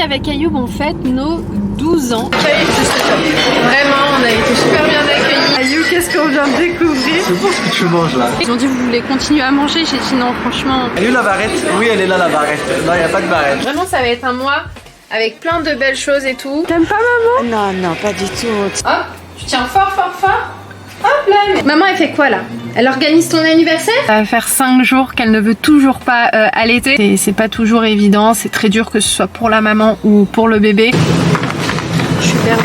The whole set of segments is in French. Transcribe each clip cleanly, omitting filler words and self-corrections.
Avec Ayoub, on fête nos 12 ans. Vraiment, on a été super bien accueillis. Ayoub, qu'est-ce qu'on vient de découvrir? C'est pour ce que tu manges là. Ils ont dit vous voulez continuer à manger, j'ai dit non franchement. Elle est où la barrette? Oui, elle est là la barrette. Non, il n'y a pas de barrette. Vraiment, ça va être un mois avec plein de belles choses et tout. T'aimes pas maman? Non, non, pas du tout. Hop, tu tiens fort, fort, fort. Hop là. Maman, elle fait quoi là? Elle organise ton anniversaire? Ça va faire 5 jours qu'elle ne veut toujours pas allaiter. C'est pas toujours évident, c'est très dur que ce soit pour la maman ou pour le bébé. Je suis perdue.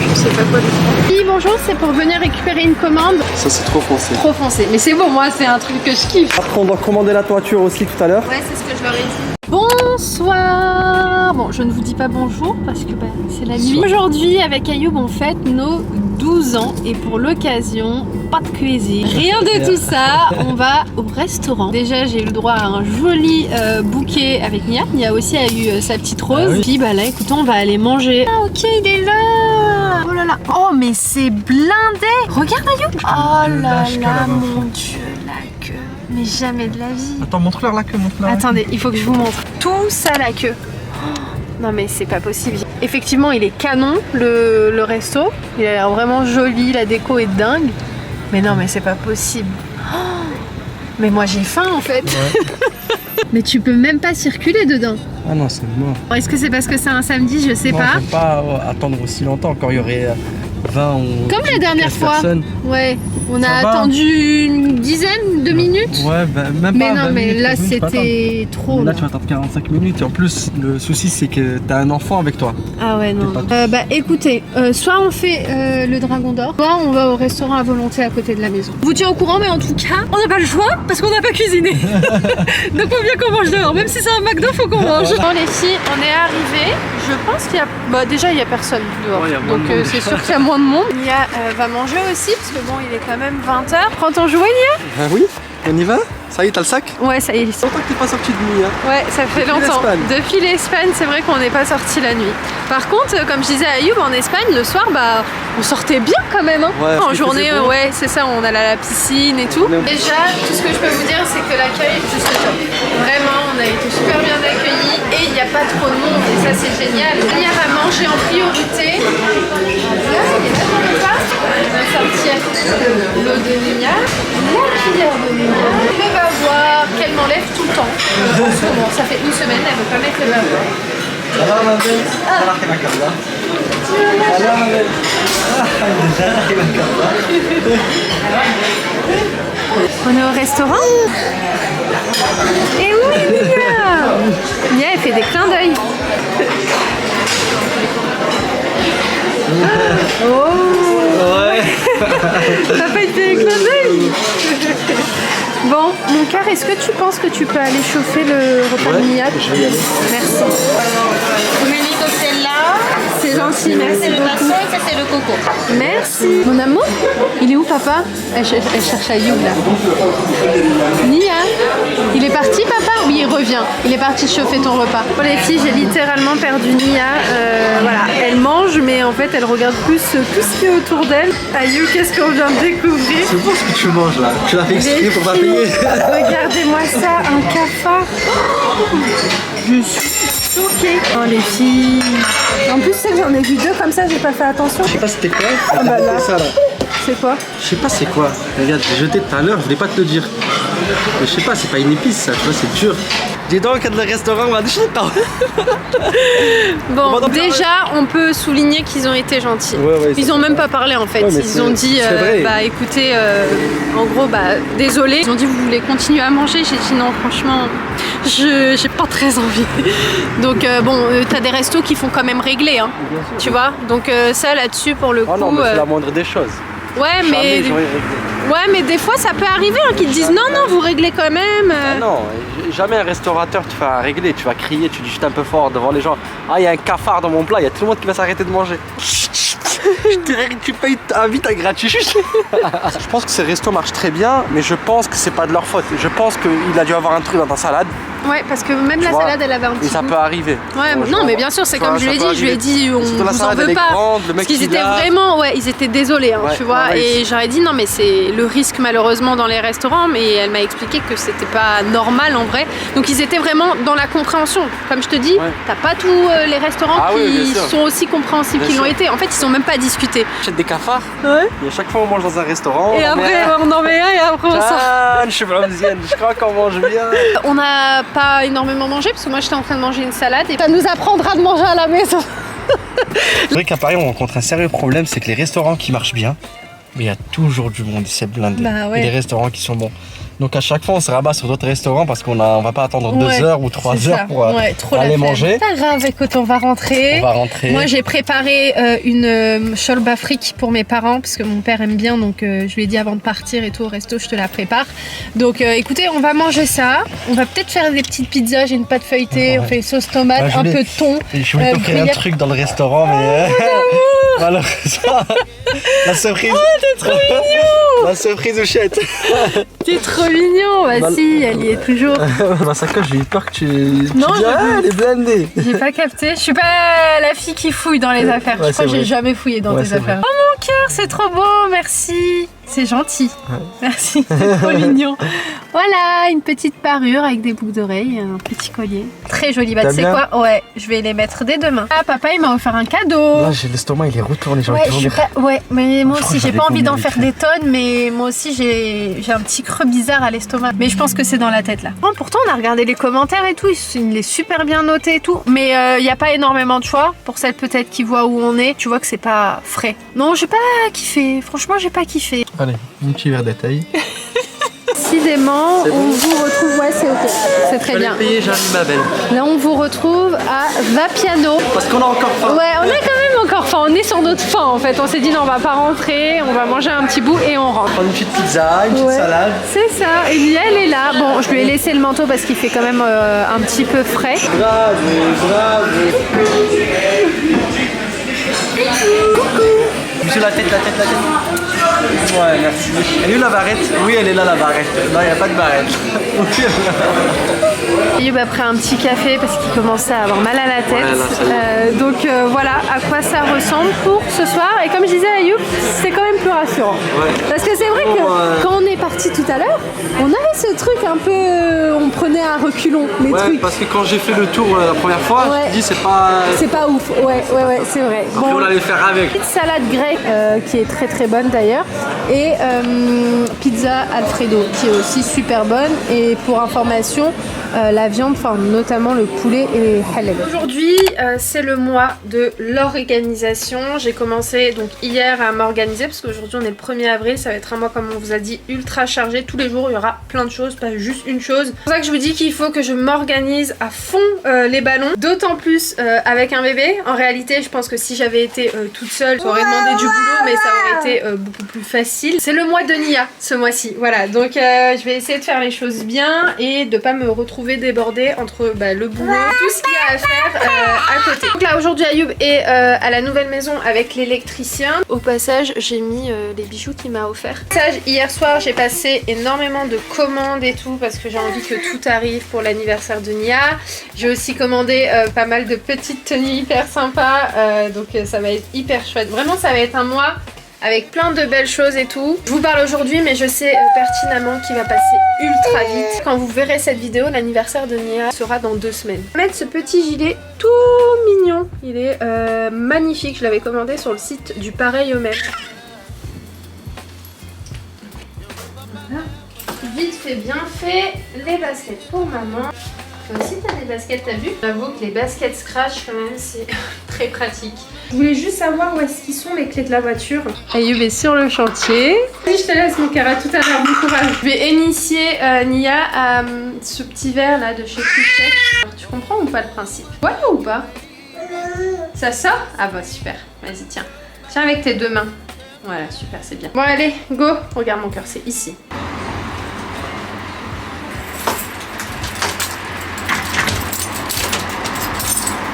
Je sais pas quoi dire. Oui, bonjour, c'est pour venir récupérer une commande. Ça, c'est trop foncé. Trop foncé, mais c'est bon, moi, c'est un truc que je kiffe. Après, on doit commander la toiture aussi tout à l'heure. Ouais, c'est ce que je leur ai dit. Bonsoir. Bon, je ne vous dis pas bonjour parce que bah, c'est la nuit. Aujourd'hui, avec Ayoub, on fête nos 12 ans et pour l'occasion, pas de cuisine. Rien de tout ça, on va au restaurant. Déjà, j'ai eu le droit à un joli bouquet avec Nia. Nia aussi a eu sa petite rose. Ah oui. Puis bah là, écoutez, on va aller manger. Ah ok, il est là. Oh là là. Oh, mais c'est blindé. Regarde Ayoub. Oh là là, mon Dieu, la queue. Mais jamais de la vie. Attends, montre-leur la queue, montre-leur. Attendez, il faut que je vous montre. Tout ça la queue. Oh, non mais c'est pas possible. Effectivement, il est canon le resto. Il a l'air vraiment joli, la déco est dingue. Mais non mais c'est pas possible. Oh, mais moi j'ai faim en fait. Ouais. Mais tu peux même pas circuler dedans. Ah non, c'est mort. Est-ce que c'est parce que c'est un samedi? Je sais non, pas. On peut pas attendre aussi longtemps. Encore il y aurait 20 ou comme la dernière fois. Personnes. Ouais. On Ça a va. attendu une dizaine de minutes. Ouais, bah, même mais pas. non, 20 mais minutes, là 15 minutes, tu peux c'était trop. attendre. Là, tu vas attendre 45 minutes. Et en plus, le souci, c'est que t'as un enfant avec toi. Ah ouais, non. Bah écoutez, soit on fait le Dragon d'Or, soit on va au restaurant à volonté à côté de la maison. Je vous tiens au courant, mais en tout cas, on n'a pas le choix parce qu'on n'a pas cuisiné. Donc faut bien qu'on mange dehors. Même si c'est un McDo, faut qu'on mange. Bon les filles, on est arrivés. Je pense qu'il y a... Bah déjà, il n'y a personne dehors. Ouais, donc c'est sûr qu'il y a moins de monde. Nia va manger aussi parce que bon, il est quand même 20h. Prends ton jouet, Nia. Ah oui, on y va? Ça y est, t'as le sac? Ouais, ça y est. C'est longtemps que t'es pas sorti de nuit, hein. Ouais, ça fait Depuis longtemps. l'Espagne. Depuis l'Espagne, c'est vrai qu'on n'est pas sorti la nuit. Par contre, comme je disais à Ayoub, en Espagne, le soir, bah, on sortait bien quand même. Hein. Ouais, en il journée, faisait beau. ouais, c'est ça, on allait à la piscine et tout. Ouais. Déjà, tout ce que je peux vous dire, c'est que l'accueil est juste top. Vraiment, on a été super bien accueillis et il n'y a pas trop de monde et ça, c'est génial. Nia va manger en priorité. Là, il est là dans le repas. On va sortir l'eau de Nia, la cuillère de Nia, le bavoir qu'elle m'enlève tout le temps. En ce moment, ça fait une semaine, elle ne veut pas mettre le bavoir. Ça va, ma belle? Ça va, ma carte. Ça va, ma belle? On est au restaurant. Et oui, Nia! Nia, elle fait des clins d'œil. Oh! Ouais. T'as pas été des clins d'œil? Bon, mon cœur, est-ce que tu penses que tu peux aller chauffer le repas de Nia? Je vais y aller. Merci. Menu cocktail là. C'est gentil, merci C'est le beaucoup. maçon et ça c'est le coco. Merci. Mon amour, il est où papa? Elle cherche Ayoub là. Nia, il est parti papa? Oui, il revient. Il est parti chauffer ton repas. Pour les filles, j'ai littéralement perdu Nia. Voilà, elle mange, mais en fait, elle regarde plus tout ce qui est autour d'elle. Ayoub, qu'est-ce qu'on vient de découvrir? C'est pour ce que tu manges là. Tu l'as fait exprès pour pas payer. Regardez-moi ça, un cafard. Oh, je suis choquée. Oh les filles. En plus, c'est que j'en ai vu deux comme ça, j'ai pas fait attention. Je sais pas c'était quoi. Ah bah là. Ça là. C'est quoi? Je sais pas c'est quoi. Regarde, j'ai jeté tout à l'heure, je voulais pas te le dire. Mais je sais pas, c'est pas une épice ça, tu vois, c'est dur. Dis donc, le restaurant, on va déchirer. Bon, déjà, on peut souligner qu'ils ont été gentils. Ouais, Ils ont même pas parlé en fait. Ouais, mais Ils ont dit, c'est vrai. bah écoutez, en gros, bah désolé. Ils ont dit, vous voulez continuer à manger? J'ai dit non, franchement, j'ai pas très envie. Donc bon, t'as des restos qui font quand même régler, hein. Tu vois. Donc ça là-dessus pour le coup. Oh non, mais c'est la moindre des choses. Ouais, mais Jamais j'aurais réglé. ouais, mais des fois ça peut arriver hein, qu'ils te disent non, non, vous réglez quand même. Ah non, jamais un restaurateur te fait régler, tu vas crier, tu dis juste un peu fort devant les gens. Ah, il y a un cafard dans mon plat, il y a tout le monde qui va s'arrêter de manger. Tu payes vite à gratuit. Je pense que ces restos marchent très bien, mais je pense que c'est pas de leur faute. Je pense qu'il a dû avoir un truc dans ta salade Ouais, parce que même la vois, salade, elle avait un petit Et ça goût. peut arriver. Ouais, Bon, non, mais bien sûr, c'est tu comme vois, je lui ai ça peut dit. Je lui ai arriver. dit, on Surtout la vous en salade, elle veut est pas. grande, le mec Parce qu'ils qui étaient l'a. vraiment, ouais, ils étaient désolés, hein, Ouais, tu vois. ouais, Et j'aurais dit, non, mais c'est le risque malheureusement dans les restaurants. Mais elle m'a expliqué que c'était pas normal en vrai. Donc ils étaient vraiment dans la compréhension. Comme je te dis, Ouais. t'as pas tous les restaurants Ah oui, qui bien sûr. sont aussi compréhensifs Bien qu'ils l'ont sûr. été. En fait, ils ont même pas discuté. J'achète des cafards. Ouais. Et à chaque fois, on mange dans un restaurant. Et on en met après, un. on en met un et après on sort. Ah, je suis valencienne, je crois qu'on mange bien. On n'a pas énormément mangé parce que moi j'étais en train de manger une salade et ça nous apprendra de manger à la maison. C'est vrai qu'à Paris, on rencontre un sérieux problème, c'est que les restaurants qui marchent bien, mais il y a toujours du monde, c'est blindé. Bah ouais. Et les restaurants qui sont bons. Donc à chaque fois, on se rabat sur d'autres restaurants parce qu'on va pas attendre 2 Ouais, heures ou 3 c'est heures ça. pour Ouais, trop la aller flemme. manger. Pas grave, écoute, on va rentrer. On va rentrer. Moi j'ai préparé une cholba fric pour mes parents parce que mon père aime bien, donc je lui ai dit avant de partir et tout au resto, je te la prépare. Donc écoutez, on va manger ça. On va peut-être faire des petites pizzas, j'ai une pâte feuilletée, Ouais. on fait une sauce tomate, Ouais, je un voulais- peu de thon. Et je voulais t'offrir un gruyère. truc dans le restaurant, mais malheureusement, la surprise. T'es trop mignon. La surprise Ouchette. T'es trop mignon. Bah Dans- si, elle y est toujours. Dans sa coche, j'ai eu peur que tu Non, dis, j'ai ah, vu. elle est blindée. J'ai pas capté. Je suis pas la fille qui fouille dans les affaires. Ouais, Je crois c'est que j'ai vrai. jamais fouillé dans Ouais, tes c'est affaires. vrai. Oh mon cœur, c'est trop beau, merci. C'est gentil. Merci, c'est trop mignon. Voilà, une petite parure avec des boucles d'oreilles, un petit collier. Très joli. Bah tu T'aimes sais bien quoi? Ouais, je vais les mettre dès demain. Ah, papa, il m'a offert un cadeau. Là, j'ai l'estomac, il est retourné, j'ai envie Ouais, de je suis vomir. pas... ouais, mais moi Je crois aussi, que j'ai j'avais pas envie d'en vomi faire vite des tonnes, mais moi aussi, j'ai un petit creux bizarre à l'estomac. Mais je pense que c'est dans la tête là. Bon, pourtant, on a regardé les commentaires et tout, il est super bien noté et tout, mais il n'y a pas énormément de choix. Pour celles peut-être qui voient où on est, tu vois que c'est pas frais. Non, j'ai pas kiffé. Franchement, j'ai pas kiffé. Allez, un petit verre de taille. Décidément, C'est on bon vous retrouve. Ouais, c'est ok. C'est très bien. Payer, j'arrive ma belle. Là, on vous retrouve à Vapiano. Parce qu'on a encore faim. Ouais, on a quand même encore faim. On est sur notre faim en fait. On s'est dit non, on va pas rentrer, on va manger un petit bout et on rentre. Prendre une petite pizza, une petite Ouais. salade. C'est ça. Et Lia, elle est là. Bon, je lui ai laissé le manteau parce qu'il fait quand même un petit peu frais. Bravo, bravo. Monsieur, la tête. Ouais, merci. Elle est où la barrette? Oui, elle est là la barrette. Non, il n'y a pas de barrette. Ayoub a pris un petit café parce qu'il commençait à avoir mal à la tête. Ouais, là, ça y Donc voilà à quoi ça ressemble pour ce soir. Et comme je disais à Ayoub, c'est quand même plus rassurant. Ouais. Parce que c'est vrai que quand on est parti tout à l'heure, on avait ce truc un peu... on prenait à reculons les Ouais, trucs. parce que quand j'ai fait le tour la première fois, Ouais. je me dis c'est pas. C'est pas ouf. Ouais, c'est vrai. Après, on allait faire avec. Petite salade grecque qui est très très bonne d'ailleurs et pizza Alfredo qui est aussi super bonne et pour information la viande, enfin notamment le poulet est halal. Aujourd'hui c'est le mois de l'organisation. J'ai commencé donc hier à m'organiser parce qu'aujourd'hui on est le 1er avril, ça va être un mois comme on vous a dit ultra chargé. Tous les jours il y aura plein de choses, pas juste une chose. C'est pour ça que je vous dis qu'il faut que je m'organise à fond les ballons, d'autant plus avec un bébé. En réalité je pense que si j'avais été toute seule ça aurait demandé du boulot mais ça aurait été beaucoup plus facile. C'est le mois de Nia ce mois-ci, voilà, donc je vais essayer de faire les choses bien et de pas me retrouver débordée entre le boulot, tout ce qu'il y a à faire à côté. Donc là aujourd'hui Ayoub est à la nouvelle maison avec l'électricien. Au passage j'ai mis les bijoux qu'il m'a offert. Hier soir j'ai passé énormément de commandes et tout parce que j'ai envie que tout arrive pour l'anniversaire de Nia. J'ai aussi commandé pas mal de petites tenues hyper sympas, donc ça va être hyper chouette. Vraiment ça va être un mois avec plein de belles choses et tout. Je vous parle aujourd'hui mais je sais pertinemment qu'il va passer ultra vite. Quand vous verrez cette vidéo, l'anniversaire de Nia sera dans 2 semaines. Je vais mettre ce petit gilet tout mignon. Il est magnifique. Je l'avais commandé sur le site du Pareil au même. Voilà. Vite fait, bien fait. Les baskets pour maman. Toi aussi t'as des baskets, t'as vu? J'avoue que les baskets scratch quand même c'est très pratique. Je voulais juste savoir où est-ce qu'ils sont les clés de la voiture. Ayoub est sur le chantier. Et je te laisse mon cœur, à tout à l'heure, bon courage. Je vais initier Nia à ce petit verre là de chez Clichec. Tu comprends ou pas le principe? Ouais ou pas? Ça sort? Ah bah super, vas-y tiens. Tiens avec tes 2 mains. Voilà super, c'est bien. Bon allez, go. Regarde mon cœur, c'est ici.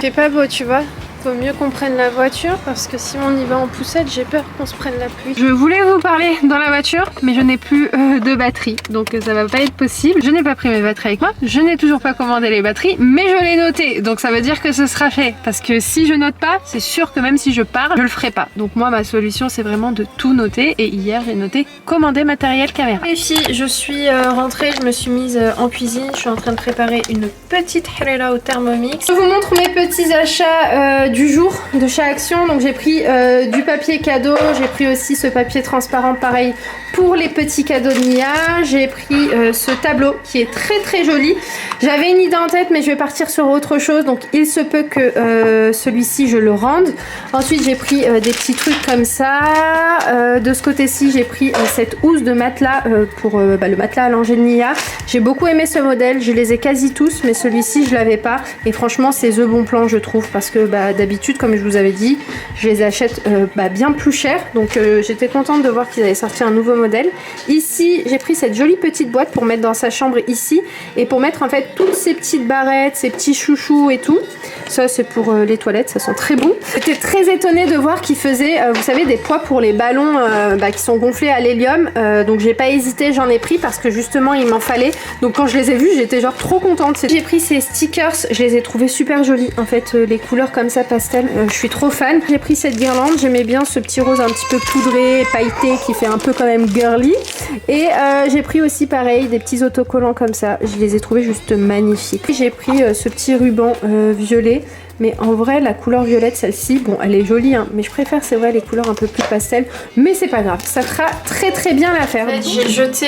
C'est pas beau, tu vois. faut mieux qu'on prenne la voiture parce que si on y va en poussette, j'ai peur qu'on se prenne la pluie. Je voulais vous parler dans la voiture, mais je n'ai plus de batterie, donc ça va pas être possible. Je n'ai pas pris mes batteries avec moi, je n'ai toujours pas commandé les batteries, mais je l'ai noté, donc ça veut dire que ce sera fait. Parce que si je note pas, c'est sûr que même si je pars, je le ferai pas. Donc moi, ma solution, c'est vraiment de tout noter. Et hier, j'ai noté commander matériel caméra. Les filles, je suis rentrée, je me suis mise en cuisine, je suis en train de préparer une petite harira au Thermomix. Je vous montre mes petits achats du jour de chez Action. Donc j'ai pris du papier cadeau, j'ai pris aussi ce papier transparent pareil pour les petits cadeaux de Nia. J'ai pris ce tableau qui est très joli. J'avais une idée en tête mais je vais partir sur autre chose, donc il se peut que celui-ci je le rende. Ensuite j'ai pris des petits trucs comme ça. De ce côté-ci j'ai pris cette housse de matelas pour le matelas à langer de Nia. J'ai beaucoup aimé ce modèle, je les ai quasi tous, mais celui-ci je l'avais pas et franchement c'est the bon plan je trouve, parce que d'habitude comme je vous avais dit je les achète bien plus cher, donc j'étais contente de voir qu'ils avaient sorti un nouveau modèle. Ici j'ai pris cette jolie petite boîte pour mettre dans sa chambre ici et pour mettre en fait toutes ces petites barrettes, ces petits chouchous et tout. Ça c'est pour les toilettes, ça sent très bon. J'étais très étonnée de voir qu'ils faisaient vous savez des poids pour les ballons qui sont gonflés à l'hélium, donc j'ai pas hésité, j'en ai pris parce que justement il m'en fallait, donc quand je les ai vus j'étais genre trop contente. J'ai pris ces stickers, je les ai trouvés super jolis en fait, les couleurs comme ça pastel, je suis trop fan. J'ai pris cette guirlande, j'aimais bien ce petit rose un petit peu poudré, pailleté qui fait un peu quand même girly, et j'ai pris aussi pareil des petits autocollants comme ça, je les ai trouvés juste magnifiques. J'ai pris ce petit ruban violet, mais en vrai la couleur violette, celle-ci, bon elle est jolie hein, mais je préfère c'est vrai les couleurs un peu plus pastel, mais c'est pas grave, ça fera très bien l'affaire. J'ai jeté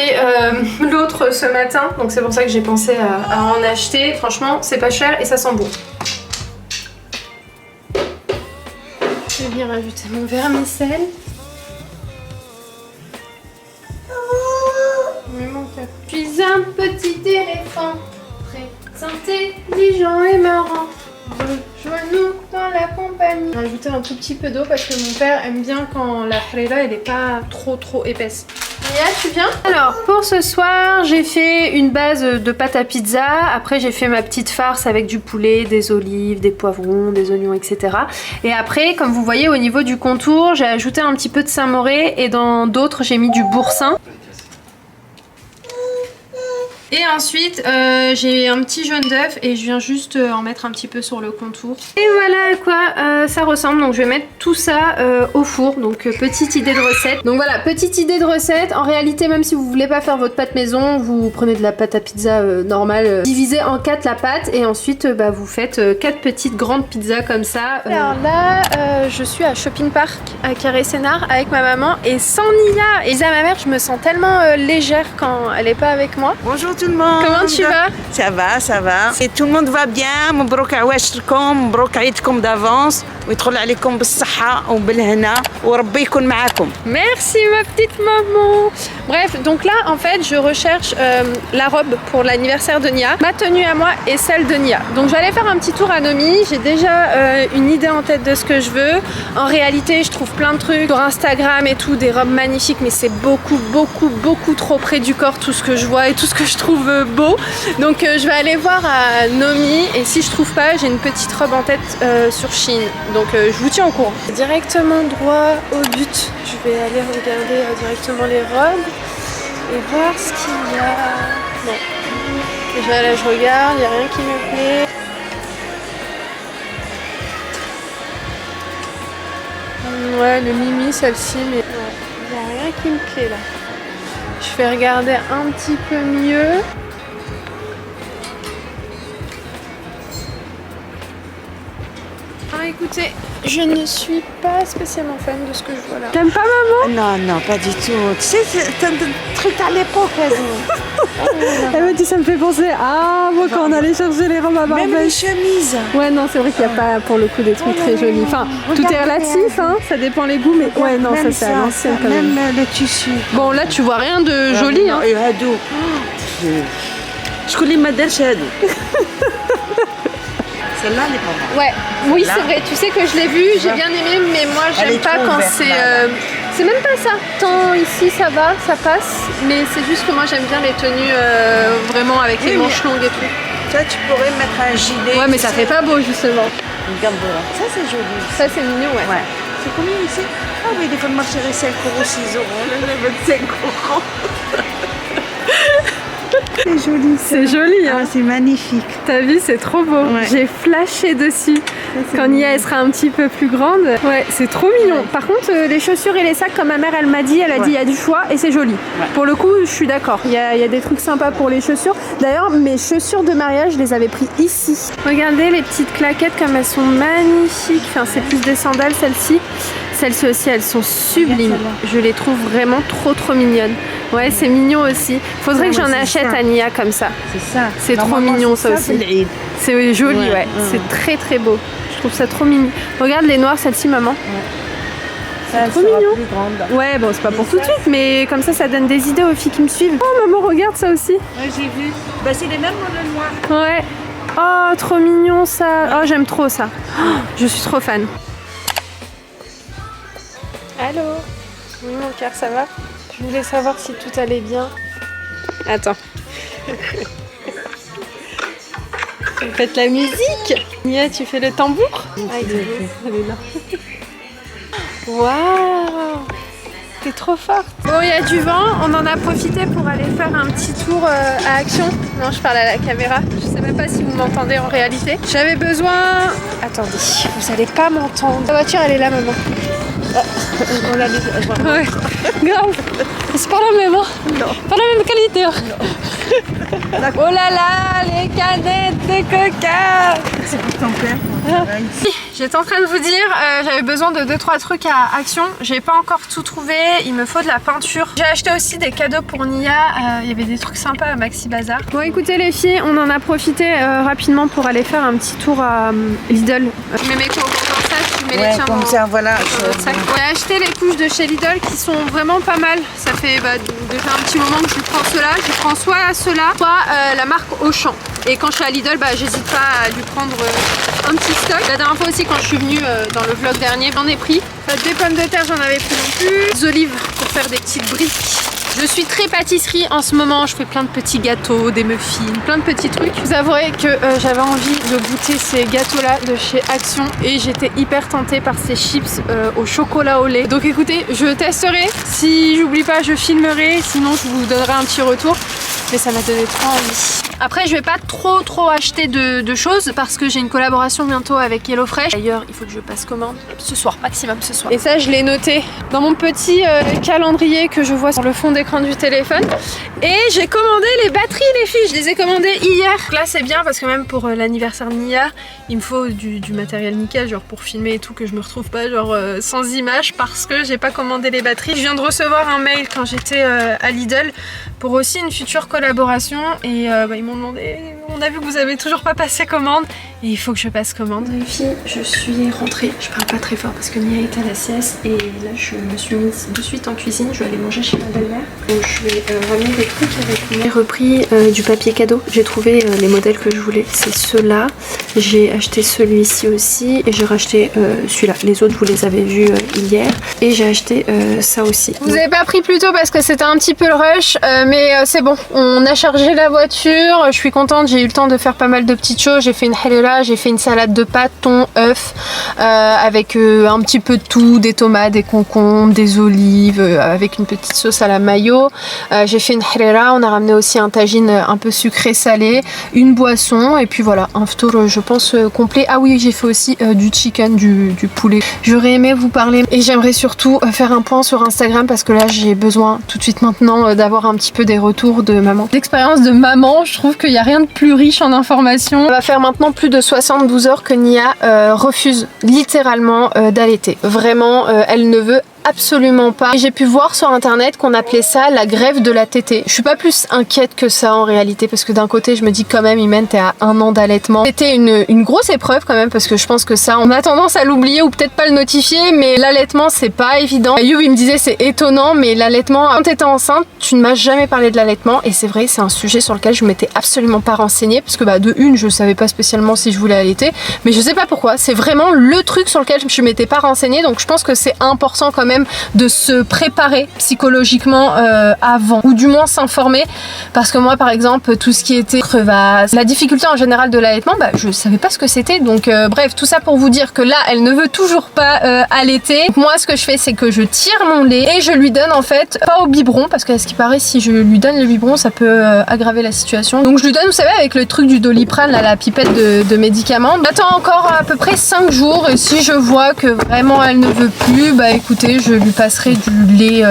l'autre ce matin, donc c'est pour ça que j'ai pensé à en acheter. Franchement c'est pas cher et ça sent bon. Je vais bien rajouter mon vermicelle. Je suis un petit éléphant, très intelligent et marrant. Rejoins-nous dans la compagnie. J'ai rajouté un tout petit peu d'eau parce que mon père aime bien quand la harira elle est pas trop épaisse. Nia, tu viens? Alors pour ce soir j'ai fait une base de pâte à pizza. Après j'ai fait ma petite farce avec du poulet, des olives, des poivrons, des oignons, etc. Et après comme vous voyez au niveau du contour j'ai ajouté un petit peu de Saint-Moré et dans d'autres j'ai mis du boursin. Et ensuite j'ai un petit jaune d'œuf et je viens juste en mettre un petit peu sur le contour. Et voilà à quoi ça ressemble. Donc je vais mettre tout ça au four. Donc petite idée de recette. Donc voilà, petite idée de recette. En réalité même si vous voulez pas faire votre pâte maison, vous prenez de la pâte à pizza normale, divisez en 4 la pâte et ensuite vous faites 4 petites grandes pizzas comme ça. Alors là je suis à Shopping Park à Carré-Sénard avec ma maman et sans Nia. Et à ma mère je me sens tellement légère quand elle est pas avec moi. Bonjour tout le monde. Comment tu vas? Ça va. Et tout le monde va bien. مبروك عواشركم, مبروك عيدكم d'avance. ويدخل عليكم بالصحة وبالهنا وربي يكون معاكم. Merci ma petite maman. Bref, donc là en fait je recherche la robe pour l'anniversaire de Nia, ma tenue à moi et celle de Nia. Donc je vais aller faire un petit tour à Nomi. J'ai déjà une idée en tête de ce que je veux. En réalité je trouve plein de trucs sur Instagram et tout, des robes magnifiques, mais c'est beaucoup trop près du corps tout ce que je vois et tout ce que je trouve beau. Donc je vais aller voir à Nomi et si je trouve pas, j'ai une petite robe en tête sur Shein. Donc je vous tiens au courant. Directement droit au but. Je vais aller regarder directement les robes et voir ce qu'il y a. Bon. Déjà là je regarde, il n'y a rien qui me plaît. Ouais, le Mimi celle-ci, mais il n'y a rien qui me plaît là. Je vais regarder un petit peu mieux. Ah, écoutez, je ne suis pas spécialement fan de ce que je vois là. T'aimes pas maman? Non, pas du tout. Tu sais, c'est un truc à l'époque. Elle m'a dit ça me fait penser à moi quand on allait chercher les robes à Barbès. Même les chemises. Ouais, non, c'est vrai qu'il n'y a pas pour le coup des trucs très jolis. Enfin, tout est relatif, hein, ça dépend les goûts, mais ouais, non, ça c'est à l'ancienne quand même. Même le tissu. Bon, là tu vois rien de joli, hein. Je connais ma dèche à Celle-là, elle est pas mal. Ouais, oui, c'est vrai. Tu sais que je l'ai vue, j'ai bien aimé, mais moi j'aime pas quand c'est. C'est même pas ça. Tant ici ça va, ça passe, mais c'est juste que moi j'aime bien les tenues vraiment avec les manches longues et tout. Toi, tu pourrais mettre un gilet. Ouais, mais ça fait pas beau justement. Regarde là. Ça c'est joli. Ça c'est mignon, ouais. Ouais. C'est combien ici? Ah oui, des fois le marché est 5 €, 6 €. Là, 25 €. C'est joli. C'est joli, hein. Ah, c'est magnifique. T'as vu, c'est trop beau. Ouais. J'ai flashé dessus. Quand Nia elle sera un petit peu plus grande. Ouais, c'est trop mignon. Ouais. Par contre, les chaussures et les sacs, comme ma mère elle m'a dit, elle a dit il y a du choix et c'est joli. Ouais. Pour le coup, je suis d'accord. Il y a des trucs sympas pour les chaussures. D'ailleurs, mes chaussures de mariage, je les avais pris ici. Regardez les petites claquettes comme elles sont magnifiques. Enfin, c'est plus des sandales celles-ci. Celles-ci aussi, elles sont sublimes. Je les trouve vraiment trop mignonnes. Ouais, c'est mignon aussi. Faudrait que j'en achète à Nia comme ça. C'est ça. C'est trop mignon ça aussi. C'est joli, ouais. C'est très beau. Je trouve ça trop mignon. Regarde les noires, celle-ci, maman. C'est trop mignon. Plus grande. Ouais, bon, c'est pas pour tout de suite, mais comme ça donne des idées aux filles qui me suivent. Oh, maman, regarde ça aussi. Ouais, j'ai vu. Bah, c'est les mêmes modèles noirs. Ouais. Oh, trop mignon ça. Oh, j'aime trop ça. Oh, je suis trop fan. Allô? Oui, mon cœur, ça va? Je voulais savoir si tout allait bien. Attends. Faites la musique. Nia, tu fais le tambour? Ah, il est là. Waouh! T'es trop forte. Bon, il y a du vent. On en a profité pour aller faire un petit tour à Action. Non, je parle à la caméra. Je sais même pas si vous m'entendez en réalité. J'avais besoin... Attendez, vous allez pas m'entendre. La voiture, elle est là, maman. On l'a déjà. Ouais, grave. C'est pas la même, hein? Non. Pas la même qualité. Hein. Oh là là, les canettes de coca. C'est pour ton père. J'étais en train de vous dire, j'avais besoin de 2-3 trucs à Action. J'ai pas encore tout trouvé, il me faut de la peinture. J'ai acheté aussi des cadeaux pour Nia, il y avait des trucs sympas à Maxi Bazar. Bon écoutez les filles, on en a profité rapidement pour aller faire un petit tour à Lidl. Je mets mes cours comme ça, tu mets les tiens comme ça, voilà. dans notre sac. J'ai acheté les couches de chez Lidl qui sont vraiment pas mal. Ça fait déjà un petit moment que je prends ceux-là. Je prends soit ceux-là, soit la marque Auchan. Et quand je suis à Lidl, j'hésite pas à lui prendre un petit stock. La dernière fois aussi quand je suis venue dans le vlog dernier, j'en ai pris. Des pommes de terre, j'en avais pris non plus. Des olives pour faire des petites briques. Je suis très pâtisserie en ce moment, je fais plein de petits gâteaux, des muffins, plein de petits trucs. Vous avouerez que j'avais envie de goûter ces gâteaux-là de chez Action et j'étais hyper tentée par ces chips au chocolat au lait. Donc écoutez, je testerai. Si j'oublie pas, je filmerai. Sinon, je vous donnerai un petit retour. Mais ça m'a donné trop envie. Après, je vais pas trop acheter de choses parce que j'ai une collaboration bientôt avec HelloFresh. D'ailleurs, il faut que je passe commande ce soir, maximum ce soir. Et ça, je l'ai noté dans mon petit calendrier que je vois sur le fond d'écran du téléphone. Et j'ai commandé les batteries, les filles. Je les ai commandées hier. Donc là, c'est bien parce que même pour l'anniversaire de Nia, il me faut du matériel nickel, genre pour filmer et tout, que je me retrouve pas genre sans images parce que j'ai pas commandé les batteries. Je viens de recevoir un mail quand j'étais à Lidl pour aussi une future collaboration et ils m'ont demandé, on a vu que vous avez toujours pas passé commande et il faut que je passe commande. Les filles, je suis rentrée, je parle pas très fort parce que Nia est à la sieste et là je me suis mise de suite en cuisine, je vais aller manger chez ma belle-mère. Donc je vais ramener des trucs avec moi. J'ai repris du papier cadeau, j'ai trouvé les modèles que je voulais, c'est ceux-là. J'ai acheté celui-ci aussi et j'ai racheté celui-là. Les autres vous les avez vus hier et j'ai acheté ça aussi. Vous avez pas pris plus tôt parce que c'était un petit peu le rush mais c'est bon, on a chargé la voiture, je suis contente, j'ai eu le temps de faire pas mal de petites choses, j'ai fait une halala, j'ai fait une salade de pâtes, thon, œufs avec un petit peu de tout, des tomates, des concombres, des olives avec une petite sauce à la mayo, j'ai fait une halala, on a ramené aussi un tagine un peu sucré salé, une boisson et puis voilà, un ftour je pense complet. Ah oui, j'ai fait aussi du chicken, du poulet. J'aurais aimé vous parler et j'aimerais surtout faire un point sur Instagram parce que là j'ai besoin tout de suite maintenant d'avoir un petit peu des retours de maman. L'expérience de maman, je trouve qu'il n'y a rien de plus riche en informations. Ça va faire maintenant plus de 72 heures que Nia refuse littéralement d'allaiter. Vraiment, elle ne veut absolument pas. J'ai pu voir sur internet qu'on appelait ça la grève de la tétée. Je suis pas plus inquiète que ça en réalité parce que d'un côté je me dis quand même Imen t'es à 1 an d'allaitement. C'était une grosse épreuve quand même parce que je pense que ça on a tendance à l'oublier ou peut-être pas le notifier mais l'allaitement c'est pas évident. You il me disait c'est étonnant mais l'allaitement quand t'étais enceinte tu ne m'as jamais parlé de l'allaitement et c'est vrai c'est un sujet sur lequel je m'étais absolument pas renseignée parce que de une je savais pas spécialement si je voulais allaiter mais je sais pas pourquoi c'est vraiment le truc sur lequel je m'étais pas renseignée donc je pense que c'est important quand même même de se préparer psychologiquement avant, ou du moins s'informer, parce que moi par exemple tout ce qui était crevasse, la difficulté en général de l'allaitement, bah, je savais pas ce que c'était, donc bref, tout ça pour vous dire que là elle ne veut toujours pas allaiter. Donc, moi ce que je fais c'est que je tire mon lait et je lui donne en fait, pas au biberon, parce qu'à ce qui paraît si je lui donne le biberon ça peut aggraver la situation, donc je lui donne, vous savez, avec le truc du Doliprane, là, la pipette de médicaments. J'attends encore à peu près 5 jours et si je vois que vraiment elle ne veut plus, bah écoutez, je lui passerai du lait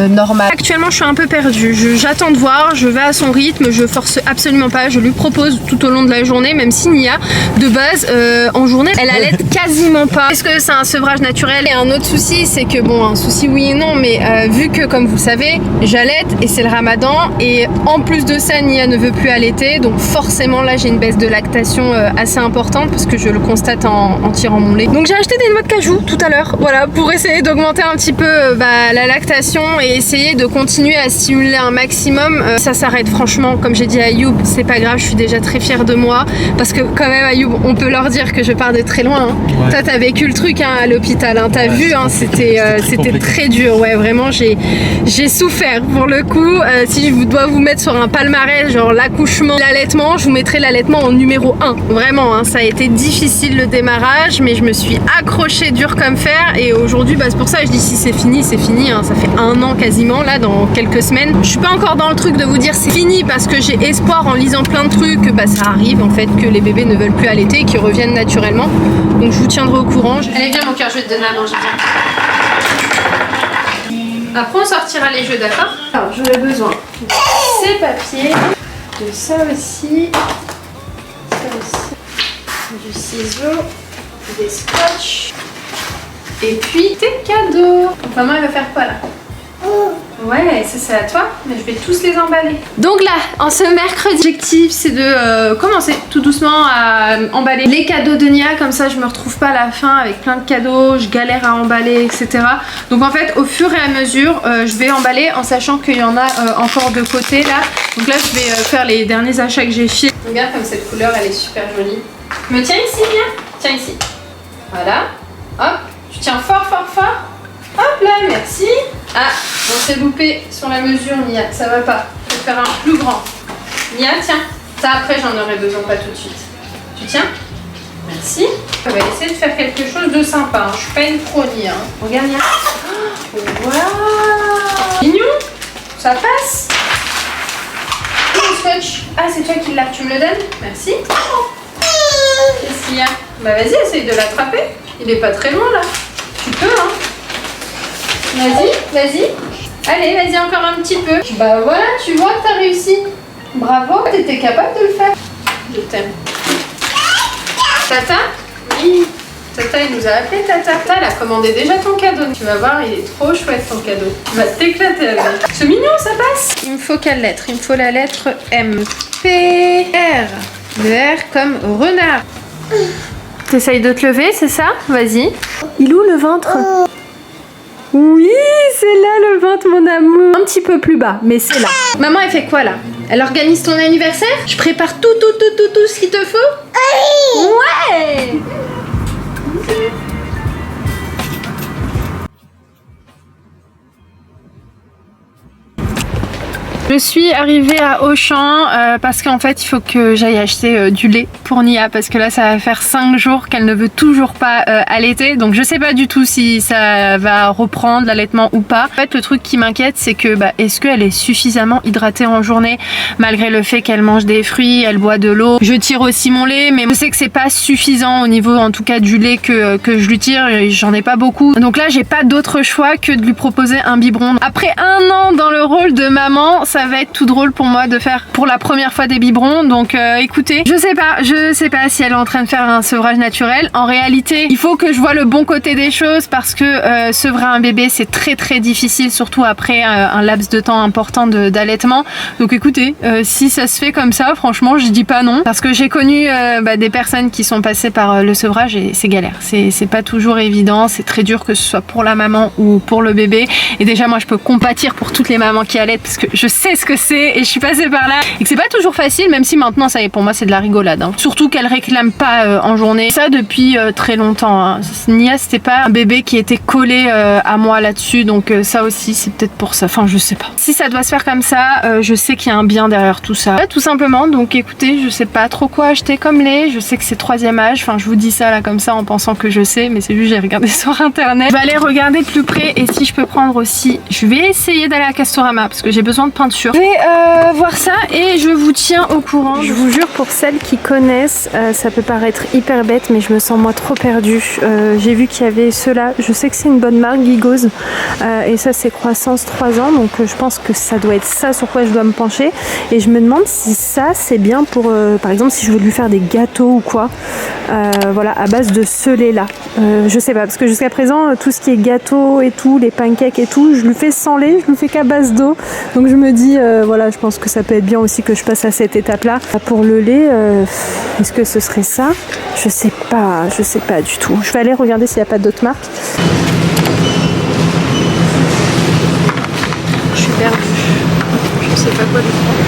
normal. Actuellement je suis un peu perdue, j'attends de voir, je vais à son rythme, je force absolument pas, je lui propose tout au long de la journée, même si Nia de base en journée elle allait quasiment pas. Est-ce que c'est un sevrage naturel? Et un autre souci c'est que bon, un souci oui et non, mais vu que comme vous savez j'allaite et c'est le ramadan et en plus de ça Nia ne veut plus allaiter, donc forcément là j'ai une baisse de lactation assez importante parce que je le constate en tirant mon lait. Donc j'ai acheté des noix de cajou tout à l'heure, voilà, pour essayer d'augmenter un petit peu la lactation et essayer de continuer à stimuler un maximum. Ça s'arrête franchement, comme j'ai dit à Ayoub, c'est pas grave, je suis déjà très fière de moi parce que quand même Ayoub, on peut leur dire que je pars de très loin, hein. Ouais. Toi t'as vécu le truc hein, à l'hôpital, hein. T'as vu, hein, c'était très dur, ouais, vraiment j'ai souffert pour le coup. Si je dois vous mettre sur un palmarès, genre l'accouchement, l'allaitement, je vous mettrai l'allaitement en numéro 1, vraiment, hein, ça a été difficile le démarrage, mais je me suis accrochée dur comme fer et aujourd'hui bah, c'est pour ça que je dis si c'est fini, hein. Ça fait 1 an quasiment là, dans quelques semaines. Je suis pas encore dans le truc de vous dire c'est fini parce que j'ai espoir en lisant plein de trucs que bah, ça arrive en fait que les bébés ne veulent plus allaiter et qu'ils reviennent naturellement, donc je vous tiendrai au courant. Allez viens mon cœur, je vais te donner à manger, viens. Après on sortira les jeux, d'accord? Alors j'aurai besoin de ces papiers, de ça aussi, du ciseau, des scotch et puis tes cadeaux. Donc maman elle va faire quoi là? Ouais, ça c'est à toi, mais je vais tous les emballer. Donc là, en ce mercredi, l'objectif c'est de commencer tout doucement à emballer les cadeaux de Nia, comme ça je me retrouve pas à la fin avec plein de cadeaux, je galère à emballer, etc. Donc en fait, au fur et à mesure, je vais emballer en sachant qu'il y en a encore de côté là. Donc là, je vais faire les derniers achats que j'ai fait. Regarde comme cette couleur, elle est super jolie. Me tiens ici, bien. Tiens ici. Voilà. Hop, tu tiens fort, fort, fort. Hop là, merci. Ah, on s'est loupé sur la mesure, Nia, ça va pas. Je vais faire un plus grand. Nia, tiens. Ça après, j'en aurai besoin, pas tout de suite. Tu tiens? Merci. On va essayer de faire quelque chose de sympa. Hein. Je suis pas une pro, Nia. Hein. Regarde, Nia. Waouh! Mignon. Ça passe. Le scotch. Ah, c'est toi qui l'as. Tu me le donnes? Merci. Qu'est-ce qu'il y a? Bah vas-y, essaye de l'attraper. Il est pas très loin là. Tu peux, hein? Vas-y, vas-y. Allez, vas-y encore un petit peu. Bah voilà, tu vois que t'as réussi. Bravo, t'étais capable de le faire. Je t'aime. Tata? Oui. Tata, il nous a appelé Tata. Tata, elle a commandé déjà ton cadeau. Tu vas voir, il est trop chouette ton cadeau. Tu vas t'éclater avec. C'est mignon, ça passe. Il me faut quelle lettre? Il me faut la lettre M. P. R. Le R comme renard. T'essayes de te lever, c'est ça? Vas-y. Il est où le ventre? Oui, c'est là le ventre, mon amour. Un petit peu plus bas, mais c'est là. Maman, elle fait quoi là? Elle organise ton anniversaire? Je prépare tout ce qu'il te faut? Ouais. Je suis arrivée à Auchan parce qu'en fait il faut que j'aille acheter du lait pour Nia parce que là ça va faire 5 jours qu'elle ne veut toujours pas allaiter, donc je sais pas du tout si ça va reprendre l'allaitement ou pas. En fait le truc qui m'inquiète c'est que est-ce qu'elle est suffisamment hydratée en journée malgré le fait qu'elle mange des fruits, elle boit de l'eau. Je tire aussi mon lait mais je sais que c'est pas suffisant au niveau en tout cas du lait que je lui tire, j'en ai pas beaucoup. Donc là j'ai pas d'autre choix que de lui proposer un biberon. Après 1 an dans le rôle de maman, ça va être tout drôle pour moi de faire pour la première fois des biberons, donc écoutez, je sais pas si elle est en train de faire un sevrage naturel. En réalité il faut que je vois le bon côté des choses parce que sevrer un bébé c'est très difficile, surtout après un laps de temps important d'allaitement. Donc écoutez, si ça se fait comme ça, franchement je dis pas non, parce que j'ai connu des personnes qui sont passées par le sevrage et c'est galère, c'est pas toujours évident, c'est très dur que ce soit pour la maman ou pour le bébé. Et déjà moi je peux compatir pour toutes les mamans qui allaitent parce que je sais sais ce que c'est et je suis passée par là et que c'est pas toujours facile, même si maintenant ça y est, pour moi c'est de la rigolade, hein. Surtout qu'elle réclame pas en journée, ça depuis très longtemps, hein. Nia c'était pas un bébé qui était collé à moi là-dessus, donc ça aussi c'est peut-être pour ça, enfin je sais pas. Si ça doit se faire comme ça, je sais qu'il y a un bien derrière tout ça, tout simplement. Donc écoutez, je sais pas trop quoi acheter comme lait, je sais que c'est 3e âge, enfin je vous dis ça là comme ça en pensant que je sais, mais c'est juste j'ai regardé sur internet. Je vais aller regarder de plus près et si je peux prendre aussi, je vais essayer d'aller à Castorama parce que j'ai besoin de peinture. Je vais voir ça et je vous tiens au courant. Je vous jure, pour celles qui connaissent, ça peut paraître hyper bête, mais je me sens moi trop perdue. J'ai vu qu'il y avait ceux-là, je sais que c'est une bonne marque, Gigos, et ça c'est croissance 3 ans, donc je pense que ça doit être ça sur quoi je dois me pencher. Et je me demande si ça c'est bien pour, par exemple, si je veux lui faire des gâteaux ou quoi, voilà, à base de ce lait là. Je sais pas, parce que jusqu'à présent, tout ce qui est gâteau et tout, les pancakes et tout, je le fais sans lait, je le fais qu'à base d'eau. Donc je me dis, voilà, je pense que ça peut être bien aussi que je passe à cette étape-là. Pour le lait, est-ce que ce serait ça? Je sais pas du tout. Je vais aller regarder s'il n'y a pas d'autres marques. Je suis perdue. Je sais pas quoi lui prendre.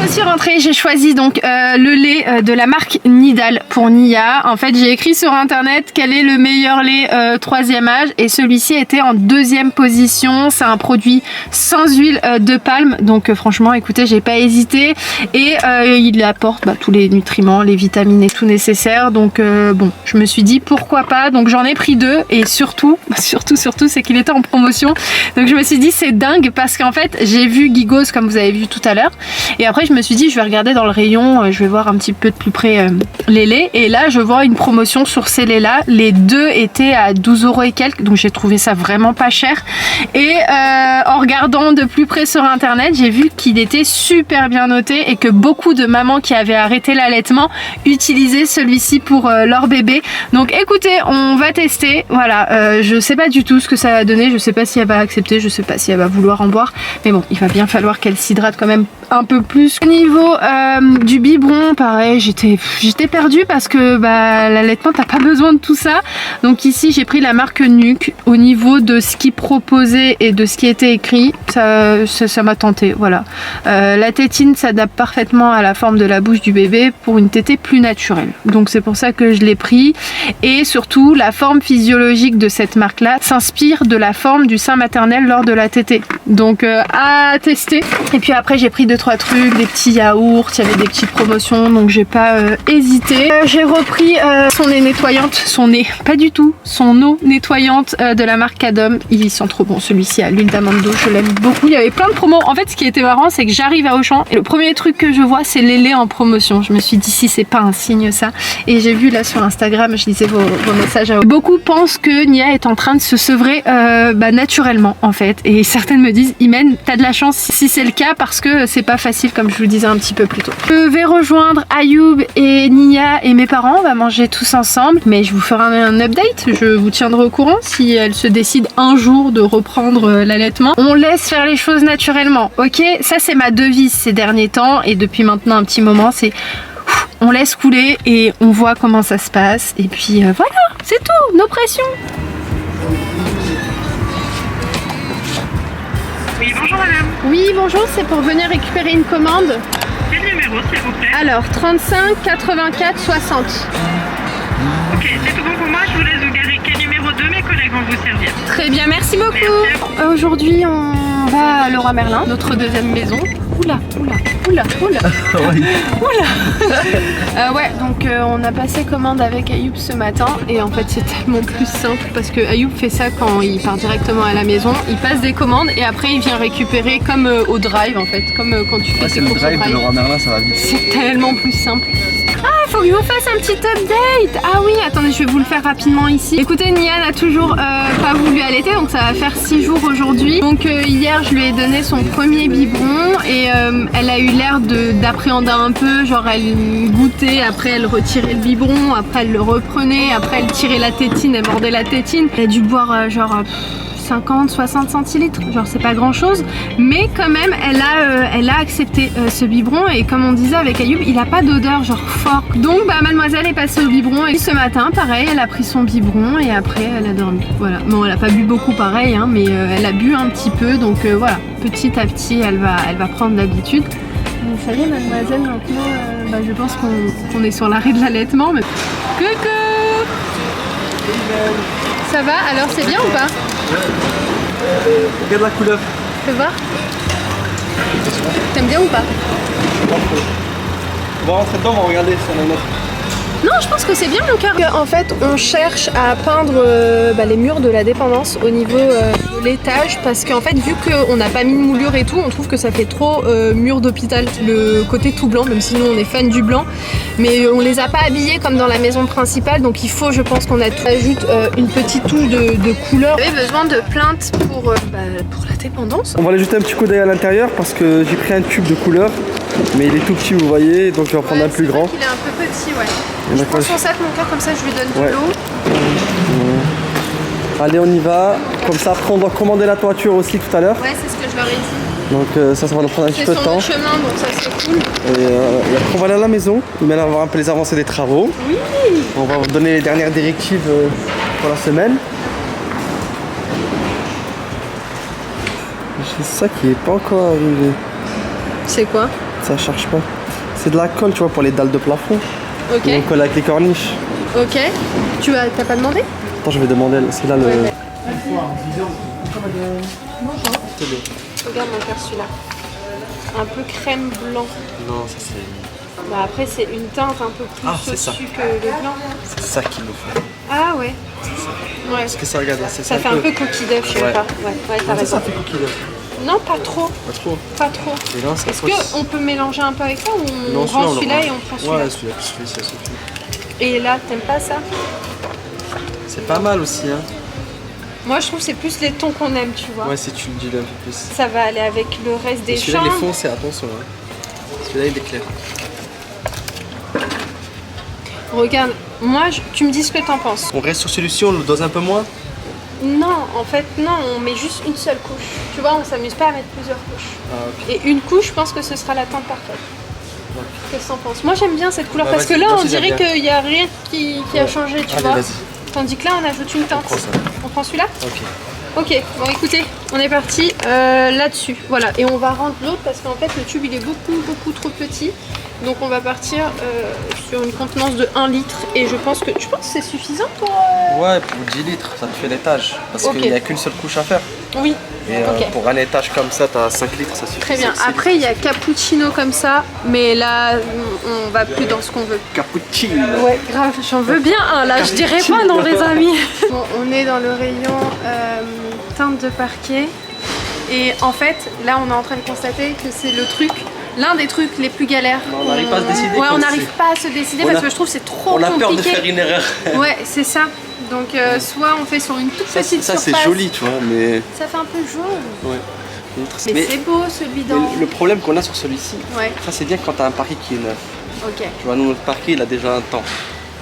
Je suis rentrée, j'ai choisi donc le lait de la marque Nidal pour Nia. En fait, j'ai écrit sur internet quel est le meilleur lait 3e âge et celui-ci était en 2e position. C'est un produit sans huile de palme, donc franchement, écoutez, j'ai pas hésité et il apporte tous les nutriments, les vitamines et tout nécessaire. Donc bon, je me suis dit pourquoi pas. Donc j'en ai pris 2 et surtout, c'est qu'il était en promotion. Donc je me suis dit c'est dingue parce qu'en fait j'ai vu Gigos comme vous avez vu tout à l'heure et après je me suis dit je vais regarder dans le rayon, je vais voir un petit peu de plus près les laits et là je vois une promotion sur ces laits là, les 2 étaient à 12 € et quelques, donc j'ai trouvé ça vraiment pas cher et en regardant de plus près sur internet j'ai vu qu'il était super bien noté et que beaucoup de mamans qui avaient arrêté l'allaitement utilisaient celui-ci pour leur bébé. Donc écoutez, on va tester, voilà, je sais pas du tout ce que ça va donner, je sais pas si elle va accepter, je sais pas si elle va vouloir en boire, mais bon, il va bien falloir qu'elle s'hydrate quand même un peu plus. Au niveau du biberon, pareil, j'étais perdue parce que l'allaitement t'as pas besoin de tout ça. Donc ici j'ai pris la marque Nuc. Au niveau de ce qui proposait et de ce qui était écrit, ça m'a tenté, voilà. La tétine s'adapte parfaitement à la forme de la bouche du bébé pour une tétée plus naturelle. Donc c'est pour ça que je l'ai pris. Et surtout, la forme physiologique de cette marque-là s'inspire de la forme du sein maternel lors de la tétée. Donc à tester. Et puis après j'ai pris 2-3 trucs, des petits yaourts, il y avait des petites promotions, donc j'ai pas hésité. J'ai repris son eau nettoyante, pas du tout, son eau nettoyante de la marque Cadom. Il sent trop bon celui-ci à l'huile d'amande d'eau, je l'aime beaucoup. Il y avait plein de promos. En fait, ce qui était marrant, c'est que j'arrive à Auchan et le premier truc que je vois, c'est les laits en promotion. Je me suis dit si c'est pas un signe ça. Et j'ai vu là sur Instagram, je lisais vos messages. Beaucoup pensent que Nia est en train de se sevrer naturellement en fait. Et certaines me disent, Imen, t'as de la chance si c'est le cas parce que c'est pas facile comme je vous le disais un petit peu plus tôt. Je vais rejoindre Ayoub et Nia et mes parents, on va manger tous ensemble, mais je vous ferai un update, je vous tiendrai au courant si elle se décide un jour de reprendre l'allaitement. On laisse faire les choses naturellement, ok? Ça c'est ma devise ces derniers temps et depuis maintenant un petit moment, c'est on laisse couler et on voit comment ça se passe et puis voilà, c'est tout, nos pressions. Oui, bonjour madame. Oui, bonjour, c'est pour venir récupérer une commande. Quel numéro s'il vous plaît? Alors, 35 84 60. Ok, c'est tout bon pour moi, je vous laisse vous garer. Quel numéro 2, mes collègues vont vous servir. Très bien, merci beaucoup. Aujourd'hui, on va à Leroy Merlin, notre deuxième maison. Oula. Ouais, donc on a passé commande avec Ayoub ce matin et en fait c'est tellement plus simple parce que Ayoub fait ça quand il part directement à la maison, il passe des commandes et après il vient récupérer comme au drive en fait, comme quand tu fais tes courses au drive. Le Leroy Merlin, ça va vite. C'est tellement plus simple. Ah, faut que je vous fasse un petit update. Ah oui, attendez, je vais vous le faire rapidement ici. Écoutez, Nia n'a toujours pas voulu allaiter, donc ça va faire 6 jours aujourd'hui. Donc hier, je lui ai donné son premier biberon et elle a eu l'air d'appréhender un peu, genre elle goûtait, après elle retirait le biberon, après elle le reprenait, après elle tirait la tétine, elle mordait la tétine. Elle a dû boire genre 50-60 centilitres, genre c'est pas grand chose, mais quand même elle a accepté ce biberon, et comme on disait avec Ayoub, il a pas d'odeur genre fort. Donc bah mademoiselle est passée au biberon, et ce matin pareil, elle a pris son biberon et après elle a dormi. Voilà, bon elle a pas bu beaucoup pareil, hein, mais elle a bu un petit peu, donc voilà, petit à petit elle va prendre l'habitude. Vous savez mademoiselle, maintenant je pense qu'on est sur l'arrêt de l'allaitement. Mais... Coucou. Ça va? Alors c'est bien ou pas? Regarde la couleur. Fais voir. T'aimes bien ou pas? On va rentrer dedans, on va regarder si on a une autre. Non, je pense que c'est bien mon cœur. En fait, on cherche à peindre les murs de la dépendance au niveau de l'étage, parce qu'en fait, vu qu'on n'a pas mis de moulure et tout, on trouve que ça fait trop mur d'hôpital, le côté tout blanc, même si nous on est fan du blanc, mais on les a pas habillés comme dans la maison principale, donc il faut, je pense qu'on ajoute une petite touche de couleur. J'avais besoin de plaintes pour la dépendance. On va aller jeter un petit coup d'œil à l'intérieur parce que j'ai pris un tube de couleur, mais il est tout petit, vous voyez, donc je vais en prendre un plus grand. Il est un peu petit, ouais. Je prends son sac, mon cœur, comme ça je lui donne de l'eau. Allez, on y va. Comme ça, après on doit commander la toiture aussi tout à l'heure. Ouais, c'est ce que je leur ai dit. Donc ça va nous prendre un petit peu de temps. C'est son chemin, donc ça c'est cool. Et après on va aller à la maison. Mais là on va voir un peu les avancées des travaux. Oui. On va vous donner les dernières directives pour la semaine. J'ai ça qui est pas encore arrivé. C'est quoi? Ça charge pas. C'est de la colle, tu vois, pour les dalles de plafond. Ok. On colle avec les corniches. Ok. T'as pas demandé? Attends, je vais demander. C'est là le. Ouais. Bonjour. Regarde mon cœur, celui-là. Un peu crème blanc. Non, ça c'est. Bah après c'est une teinte un peu plus au-dessus que le blanc. C'est ça qu'il nous faut. Ah ouais. Ouais. Parce que ça, regarde là, c'est ça fait un peu coquille d'œuf, je sais pas. Ouais, t'as raison. Ça fait coquille d'œuf. Non, pas trop. Pas trop. Pas trop. Est-ce qu'on peut mélanger un peu avec ça, ou on rend celui-là et on prend celui-là? Ouais, celui-là, ça suffit. Et là, t'aimes pas ça? C'est pas mal aussi, hein. Moi, je trouve que c'est plus les tons qu'on aime, tu vois. Ouais, si tu le dis un peu plus. Ça va aller avec le reste des celui-là, chambres. il est foncé, attention. Hein. Celui-là, il est clair. Regarde, moi, tu me dis ce que t'en penses. On reste sur celui-ci, on le dose un peu moins? Non, en fait, non, on met juste une seule couche. Tu vois, on s'amuse pas à mettre plusieurs couches. Ah, okay. Et une couche, je pense que ce sera la teinte parfaite. Ouais. Qu'est-ce que t'en penses? Moi, j'aime bien cette couleur, bah, parce que là, on dirait qu'il n'y a rien qui a changé, tu vois. Tandis que là, on ajoute une teinte. On prend celui-là? Ok. Ok, bon écoutez, on est parti là-dessus. Voilà, et on va rendre l'autre parce qu'en fait, le tube, il est beaucoup trop petit. Donc on va partir sur une contenance de 1 litre, et je pense que c'est suffisant pour... Ouais, pour 10 litres, ça te fait l'étage. Parce qu'il n'y a qu'une seule couche à faire. Oui. Et pour un étage comme ça, t'as 5 litres, ça suffit. Très bien. Après, il y a cappuccino comme ça, mais là, on va plus dans ce qu'on veut. Cappuccino. Ouais, grave, j'en veux bien un là, je dirais pas non les amis. Bon, on est dans le rayon teinte de parquet. Et en fait, là, on est en train de constater que c'est l'un des trucs les plus galères. On n'arrive pas à se décider. Ouais, on n'arrive pas à se décider parce que je trouve que c'est trop compliqué. On a peur de faire une erreur. Ouais, c'est ça. Donc soit on fait sur une toute petite surface. Ça c'est joli, tu vois, mais... Ça fait un peu jaune. Ouais. Mais c'est beau celui d'en haut. Le problème qu'on a sur celui-ci, ouais. Ça c'est bien quand t'as un parquet qui est neuf. Ok. Tu vois, nous notre parquet il a déjà un temps.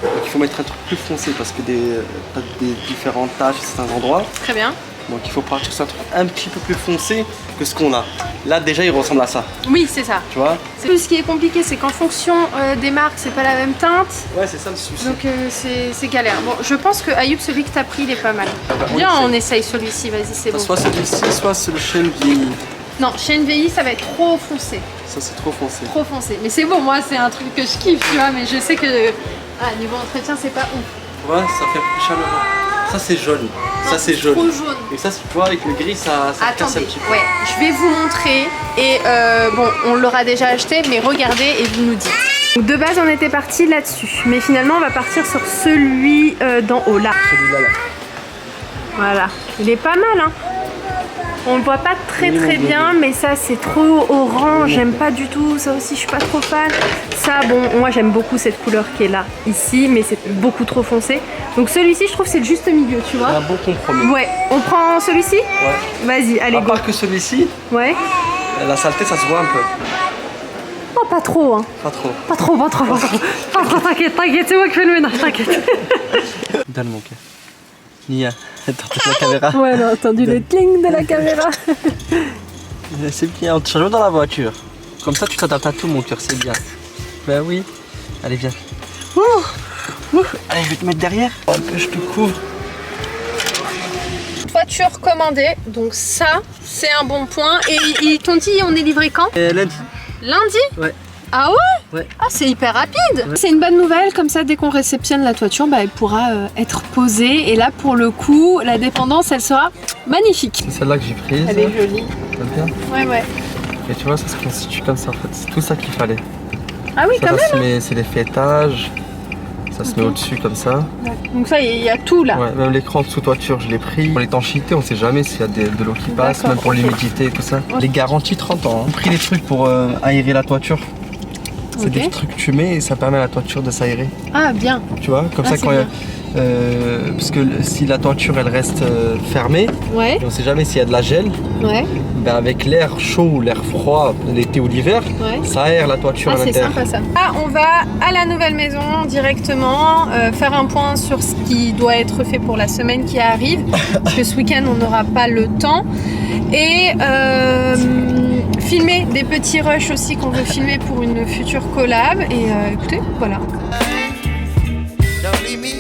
Donc il faut mettre un truc plus foncé parce que t'as des différentes taches à certains endroits. Très bien. Donc il faut partir sur un truc un petit peu plus foncé que ce qu'on a. Là déjà il ressemble à ça. Oui, c'est ça. Tu vois. Ce qui est compliqué, c'est qu'en fonction des marques, c'est pas la même teinte. Ouais, c'est ça le souci. Donc c'est galère. Bon, je pense que Ayoub, celui que t'as pris, il est pas mal. Viens, on essaye celui-ci, vas-y, c'est bon. Soit celui-ci, soit le chêne vieilli. Non, chêne vieilli, ça va être trop foncé. Ça c'est trop foncé. Trop foncé. Mais c'est bon, moi c'est un truc que je kiffe, tu vois, mais je sais que niveau entretien, c'est pas ouf. Ouais, ça fait plus chaleureux. Ça c'est jaune. Non, ça c'est jaune. Trop jaune. Et ça, tu vois, avec le gris, ça casse un petit peu. Ouais, je vais vous montrer. Et bon, on l'aura déjà acheté, mais regardez et vous nous dites. Donc, de base, on était parti là-dessus. Mais finalement, on va partir sur celui d'en haut, là. Celui-là, là. Voilà. Il est pas mal, hein. On le voit pas très bien, mais ça c'est trop orange, j'aime pas du tout, ça aussi je suis pas trop fan. Ça bon, moi j'aime beaucoup cette couleur qui est là, ici, mais c'est beaucoup trop foncé. Donc celui-ci je trouve c'est le juste milieu, tu vois. C'est un bon compromis. Ouais, on prend celui-ci? Ouais. Vas-y, allez à go. part que celui-ci, ouais. La saleté ça se voit un peu. Oh pas trop hein. Pas trop. Pas trop, pas trop, pas trop. Pas trop, t'inquiète, c'est moi qui fais le ménage, t'inquiète. Donne mon cœur. Nia, t'entends la caméra? Ouais, on a entendu le cling de la caméra. C'est bien, on te change dans la voiture. Comme ça tu t'adaptes à tout mon cœur, c'est bien. Ben oui. Allez viens. Allez je vais te mettre derrière. Hop, je te couvre. Voiture commandée, donc ça c'est un bon point. Et ils t'ont dit on est livré quand? Lundi. Lundi? Ouais. Ah ouais? Ouais. Ah c'est hyper rapide. Ouais. C'est une bonne nouvelle, comme ça dès qu'on réceptionne la toiture, bah, elle pourra être posée. Et là pour le coup, la dépendance elle sera magnifique. C'est celle-là que j'ai prise. Elle est jolie. T'aimes bien? Ouais ouais. Et tu vois ça se constitue comme ça en fait. C'est tout ça qu'il fallait. Ah oui Ça, quand ça même. c'est les fêtages. Ça se met au-dessus comme ça. Donc ça il y a tout là. Ouais, même l'écran sous toiture je l'ai pris. Pour l'étanchéité on sait jamais s'il y a de l'eau qui passe, D'accord, même pour ok. l'humidité et tout ça. Les garanties 30 ans. J'ai pris des trucs pour aérer la toiture. C'est Ok. des trucs que tu mets et ça permet à la toiture de s'aérer. Ah bien. Tu vois, comme Ah, ça c'est quand il y a, bien. parce que si la toiture elle reste fermée, Ouais, et on sait jamais s'il y a de la gel, ouais, ben avec l'air chaud ou l'air froid l'été ou l'hiver, ouais. ça aère la toiture Ah à c'est l'intérieur. sympa ça. Ah on va à la nouvelle maison directement, faire un point sur ce qui doit être fait pour la semaine qui arrive. Parce que ce week-end on n'aura pas le temps. Et filmer des petits rushs aussi qu'on veut filmer pour une future collab. Et écoutez, voilà. Don't leave me